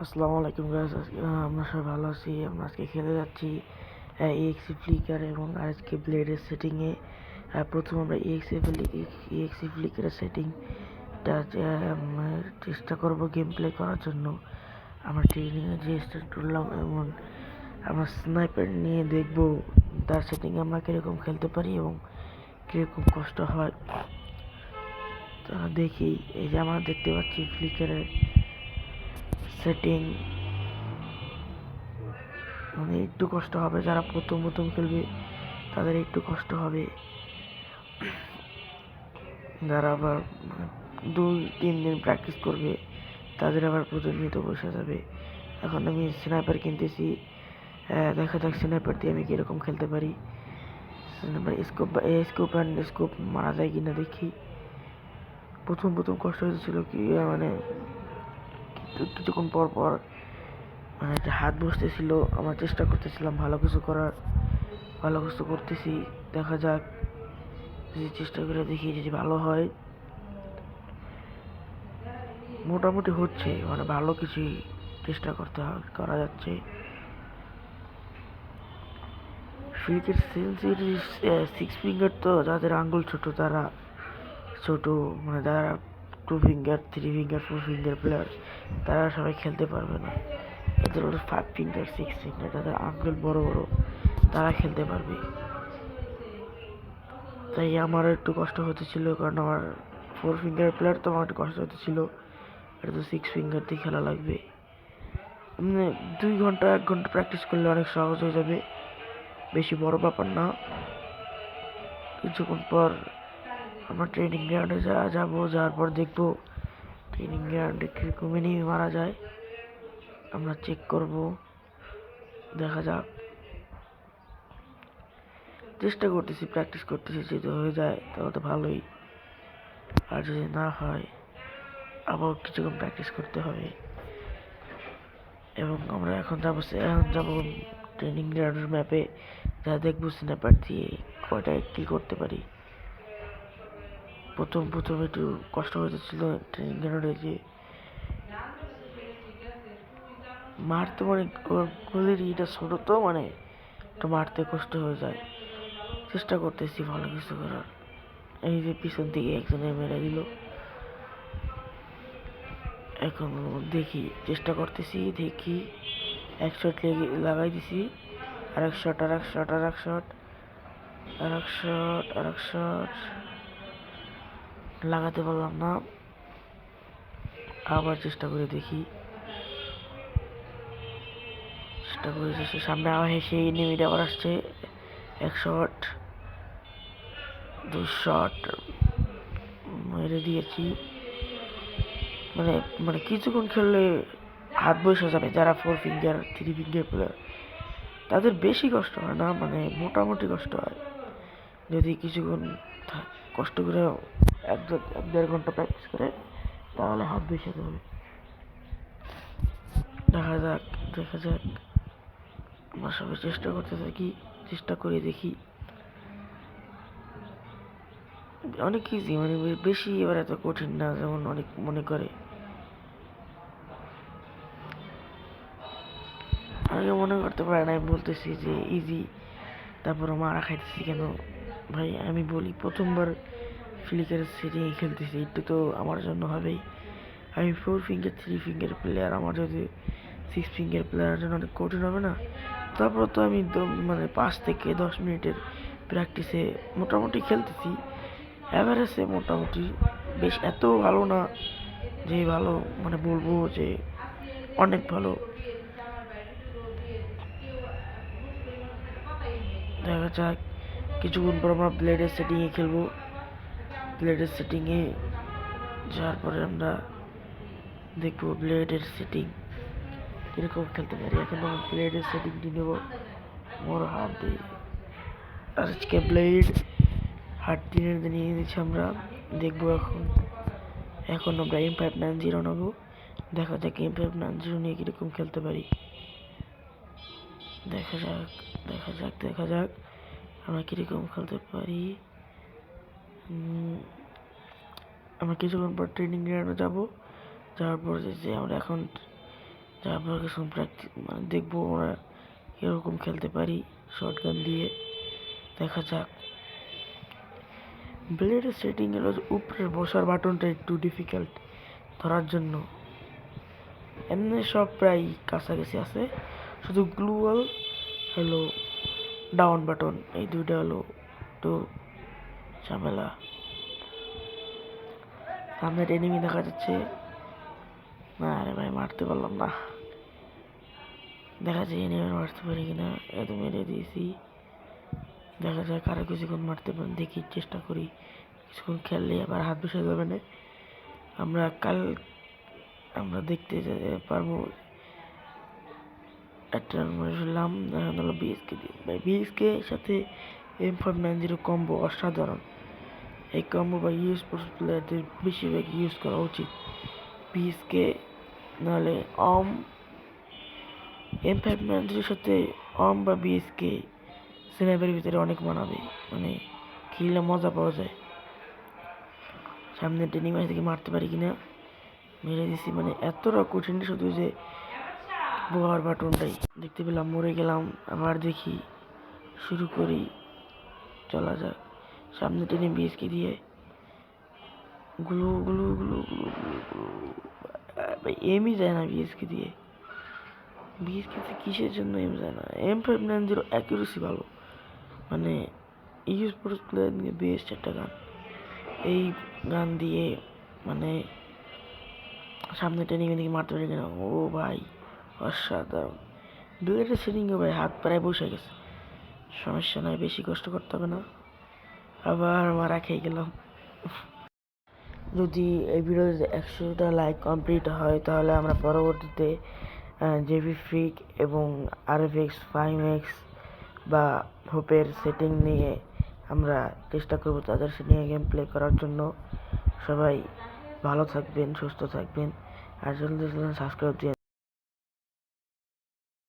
আসসালামু আলাইকুম গাইস। আমরা সবাই ভালো আছি। আমরা আজকে খেলে যাচ্ছি EXE ফ্লিকার এবং আজকে ব্লেডের সেটিংয়ে। প্রথম আমরা EXE ফ্লিকারের সেটিংটা চেষ্টা করব গেম প্লে করার জন্য। আমরা ট্রেনিংয়ে যে স্টার্ট করলাম এবং আমরা স্নাইপার নিয়ে দেখব তার সেটিং আমরা কীরকম খেলতে পারি এবং কীরকম কষ্ট হয়। তা দেখি, এই যে আমরা দেখতে পাচ্ছি ফ্লিকারের সেটিং। মানে একটু কষ্ট হবে, যারা প্রথম খেলবে তাদের একটু কষ্ট হবে। যারা আবার 2-3 দিন প্র্যাকটিস করবে তাদের আবার প্রতিনিয়ত বসে যাবে। এখন আমি স্নাইপার কিনতেছি, দেখা যাক স্নাইপার দিয়ে আমি কীরকম খেলতে পারি। স্নাইপার স্কোপ মারা যায় কিনা দেখি। প্রথম কষ্ট হয়েছিল কি, মানে কিছুক্ষণ পর মানে একটা হাত বসতেছিল। আমরা চেষ্টা করতেছিলাম ভালো কিছু করতেছি। দেখা যাক, যদি চেষ্টা করে দেখি যদি ভালো হয়। মোটামুটি হচ্ছে, মানে ভালো কিছুই চেষ্টা করা যাচ্ছে। ফ্লিকের সেন্সিটিভ 6 ফিঙ্গার, তো যাদের আঙ্গুল ছোট তারা মানে যারা 2 ফিঙ্গার 3 ফিঙ্গার 4 ফিঙ্গার প্লেয়ার তারা সবাই খেলতে পারবে না। যাদের হলো 5 ফিঙ্গার 6 ফিঙ্গার, যাদের আঙ্গুল বড় তারা খেলতে পারবে। তাই আমার একটু কষ্ট হতেছিল, কারণ আমার 4 ফিঙ্গার প্লেয়ার, তো আমার একটু কষ্ট হতেছিল। এটা তো 6 ফিঙ্গার দিয়ে খেলা লাগবে। 1 ঘন্টা প্র্যাকটিস করলে অনেক সহজ হয়ে যাবে, বেশি বড় ব্যাপার না। কিছুক্ষণ পর আমরা ট্রেনিং গ্রাউন্ডে যাওয়ার পর দেখবো ট্রেনিং গ্রাউন্ডে কীরকম এনিমি মারা যায়। আমরা চেক করব, দেখা যাক। চেষ্টা করতেছি, প্র্যাকটিস করতেছি, যদি হয়ে যায় তাহলে তো ভালোই, আর যদি না হয় আবার কিছুক্ষণ প্র্যাকটিস করতে হবে। এবং আমরা এখন যাবো ট্রেনিং গ্রাউন্ডের ম্যাপে, যা দেখবো স্ন্যাপার দিয়ে কয়টা কিল করতে পারি। প্রথম একটু কষ্ট হয়েছিল ট্রেনিং গ্রাউন্ডে, যে মারতে মানে গুলির ইটা ছোট, তো মানে একটু মারতে কষ্ট হয়ে যায়। চেষ্টা করতেছি ভালো কিছু করার। এই যে পিছন থেকে একজনে মেরে দিল। এখন দেখি, চেষ্টা করতেছি, দেখি। এক শট লাগাই দিছি, আরেক শট লাগাতে পারলাম না। আবার চেষ্টা করে দেখি, সামনে আবার সেই এনিমিটা আবার আসছে। 1 শট 2 শট মেরে দিয়েছি। মানে কিছুক্ষণ খেললে হাত বসে যাবে। যারা 4 ফিঙ্গার 3 ফিঙ্গার প্লেয়ার তাদের বেশি কষ্ট হয় না, মানে মোটামুটি কষ্ট হয়। যদি কিছুক্ষণ কষ্ট করে 1-1.5 ঘন্টা প্র্যাকটিস করে তাহলে হাত বসে যাবে। দেখা যাক আমরা সবাই চেষ্টা করতে থাকি, চেষ্টা করে দেখি। অনেক ইজি, মানে বেশি এবার এত কঠিন না যেমন অনেক মনে করে। অনেকে মনে করতে পারে না আমি বলতেছি যে ইজি, তারপর মারা খাইতেছি কেন। ভাই আমি বলি, প্রথমবার ফ্লিকারের সেটিংয়ে খেলতেছি, একটু তো আমার জন্য হবেই। আমি 4 ফিঙ্গার 3 ফিঙ্গার প্লেয়ার, আমার যদি 6 ফিঙ্গার প্লেয়ারের জন্য অনেক কঠিন হবে না। তারপর তো আমি মানে 5 থেকে 10 মিনিটের প্র্যাকটিসে মোটামুটি খেলতেছি। অ্যাভারেজে মোটামুটি, বেশ এত ভালো না যে ভালো, মানে বলবো যে অনেক ভালো। দেখা যাক, কিছুক্ষণ পর আমরা ব্লেডের সেটিংয়ে খেলবো। ব্লেডের সেটিংয়ে যাওয়ার পরে আমরা দেখবো ব্লেডের সেটিং কীরকম খেলতে পারি। এখন আমরা ব্লেডের সেটিংটি নেব মোর হার্ড দিয়ে। আজকে ব্লেড হার্ড 3 নিয়ে নিচ্ছি আমরা। দেখবো এখন আমরা M590 নেবো। দেখা যাক M590 নিয়ে কীরকম খেলতে পারি। দেখা যাক আমরা কীরকম খেলতে পারি। আমরা কিছুক্ষণ পর ট্রেনিং গ্রাউন্ডে যাওয়ার পর যে আমরা এখন তারপর কিছু প্র্যাকটিস মানে দেখবো আমরা কীরকম খেলতে পারি শর্ট গান দিয়ে। দেখা যাক। ব্লেডের সেটিং হলো উপরের বসার বাটনটা একটু ডিফিকাল্ট ধরার জন্য, এমনি সব প্রায় কাছাকাছি আছে, শুধু গ্লুয়াল হলো ডাউন বাটন, এই দুইটা হলো একটু ঝামেলা। সামনে এনিমি দেখা যাচ্ছে, না আরে ভাই মারতে পারলাম না। দেখা যায় এনিমি মারতে পারি কিনা, এত মেরে দিয়েছি। দেখা যাক আরো কিছুক্ষণ মারতে পারি, দেখি চেষ্টা করি। কিছুক্ষণ খেললে আবার হাত বসে যাবে না। আমরা দেখতে পারবো একটা শুনলাম এখন হলো বিএসকে দিয়ে। ভাই বিএসকে সাথে M590 কম্বো অসাধারণ। এই কম্বো বা স্পোর্টস প্লেয়ারদের বেশিরভাগ ইউজ করা উচিত। বিএসকে নাহলে M590 সাথে বা বিএসকে স্ন্যাপের ভিতরে অনেক মানাবে, মানে খেললে মজা পাওয়া যায়। সামনে টেনিমাই থেকে মারতে পারি কিনা, মেরে দিছি। মানে এতটা কঠিন, শুধু যে বোয়ার বাটনটাই দেখতে পেলাম, মরে গেলাম। আবার দেখি, শুরু করি, চলা যাক। সামনে টেনে বিএসকে দিয়ে glue glue glue glue glue glue ভাই এমই যায় না বিএসকে দিয়ে। বিএসকে কিসের জন্য এম যায় না? M590 অ্যাকুরেসি ভালো, মানে স্পোর্টস প্লেয়ার নিয়ে বেস্ট একটা গান। এই গান দিয়ে মানে সামনে ট্রেনিং দিকে মারতে পারি কিনা, ও ভাই অসাধারণ। ব্লেডের সেটিংয়ে ভাই হাত প্রায় বসে গেছে, সমস্যা নয়, বেশি কষ্ট করতে হবে না। আবার মারা খেয়ে গেলাম। যদি এই ভিডিওতে 100টা লাইক কমপ্লিট হয় তাহলে আমরা পরবর্তীতে জেভি ফ্রিক এবং RFX 5X বা হোপের সেটিং নিয়ে আমরা চেষ্টা করব তাদের সেটিংয়ে গেম প্লে করার জন্য। সবাই ভালো থাকবেন, সুস্থ থাকবেন, আর জলদি সাবস্ক্রাইব দিয়ে